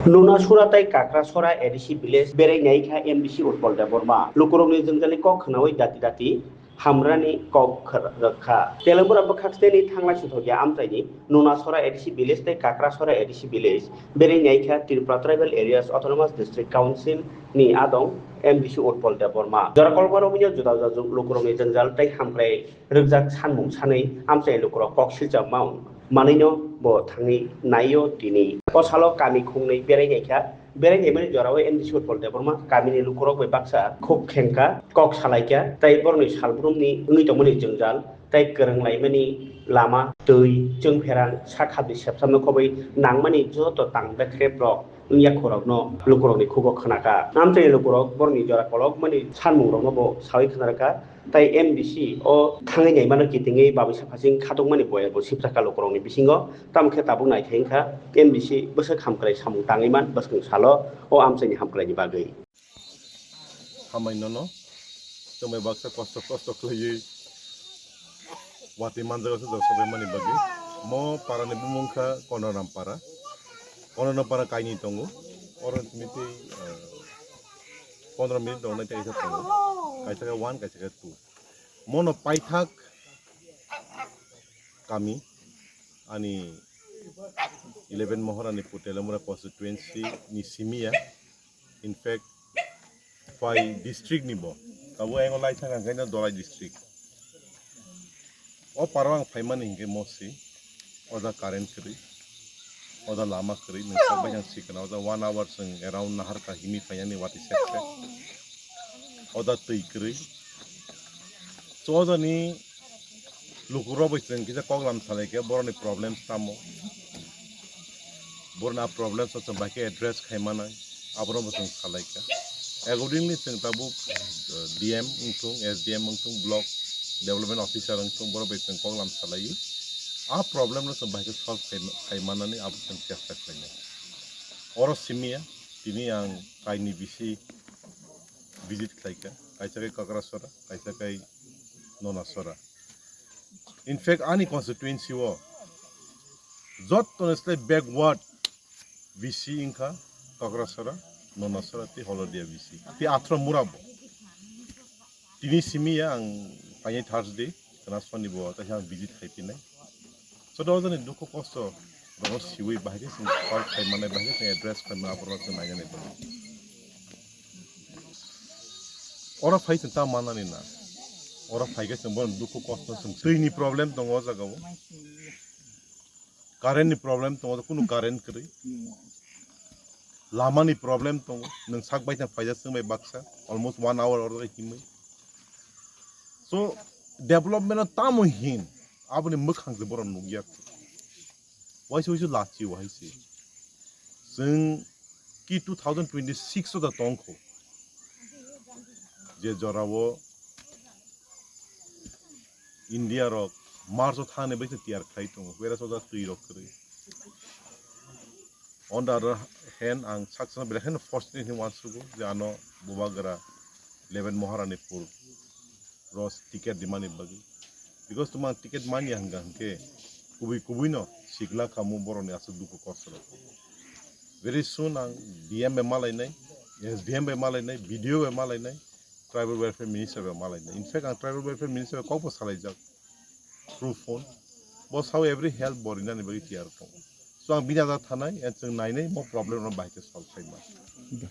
नुना सुराताई Kakrasara ADC village बेरायनायखा एमबीसी उत्पल देबरमा लुकुरंनि जोंजालि कक खनावै दाति दाति हामरानि कक रखा तेलंगुरा बखाक्सतेनि थांलाय सुथगिया आमतायनि नुना सरा एडिसी विलेज तै काक्रासरा एडिसी विलेज बेरायनायखा Tripura tribal areas autonomous district council नि आदं एमबीसी उत्पल देबरमा जराकलबारावनि जुदा जुदा लुकुरंनि जोंजाल तै हामख्लाय रोगजाक सानमुं सानै आमचाय लुकुरा कक सिलजामाव मानैनो bo thangi nayo tini posalo kami khungnei berai mani jorao MDC utpol deborma kami ni lukurok bai baksa khok khengka kok salaikya tai borni salbrumni ungui tongmani jongjal tai koronglai mani lama tui jongpherang sakhabi sepsamno khobai nangmani joto tangbe kreprok ungya khorokno lukurokni khugo khanaka namtei lukurok borni jora kolok mani sanmungrokno bo sawi khanaraka tai MDC o thangai naimano kitingei babisa phasing khatokmani boya bo sipsaka lukurokni bisingo tamkhe tabuk naithengkha MDC bosak hamklai samung tangaiman basking salo o amchaini hamklaini bagui hamainono tomai baksa kosto khlai wati manjaga se sobe mani bagi mo parani bumungkha kononam para kaini tongo oran miti 15 minit dong nanti isa tongo kaisa 1 kaisa 2 mono paithak kami ani 11 Mohorani Putelamura constituency ni Simia in fact 5 district ni bo tabu engo lai thang ngaina Dolai district o parwang phaiman hinge mosi oda current kri oda lama kri ni sabai yang sikna oda 1 hour sing around nahar ka himi phayani wati sekte oda tui kri so ni lukuro bisen kita koglam thale ke boroni problems tamo borna problems so bake address khaimana abro bisen thalai ke accordingly sing tabu DM ungtung SDM ungtung block development officer ungtung boro bisen koglam thalai a problem no so bake solve khaimana ni abu sing chesta khaina oro simia tini yang kaini bisi visit khaika kaisa kai kakrasora kaisa kai nonasora in fact any constituency wo jot honestly backward VC inka kakrasora nonasora ti holodia VC ti atra murabo tini simia ang pangai Thursday transfani bo ta yang visit khaipinai so do jani duko kosto do siwi bahage sing call khaimane bahage sing address khaimana apro sing nayane bo ora phaisin ta manani na ora phaiga sembon duko kosto sing tui problem tongo jagao current ni problem tongo kunu current kri lama ni problem tongo nang sakbai ta phaija singbai baksa almost 1 hour or himai so development tamo hin abuni mukhang je boron nugya waisu lachi waisi sing ki 2026 so da tongko je jorawo India rock Mars thane bai tiar khai tongo whereas oda tui rock kri on the other hand ang saksana belahan fortunately wants to go jano bubagara 11 Moharanipur Ross ticket dimani bagi because tumang ticket mani hanga ke kubi no sigla kamu borone asu duko kosro very soon ang DM be malai nai SDM be malai nai video be malai nai tribal welfare minister be malai nai in fact ang tribal welfare minister ko po salai jak through phone boss how every health body na ni bagi tiar tong so ang bina da thanai and nai nai mo problem no bahite solve khai ma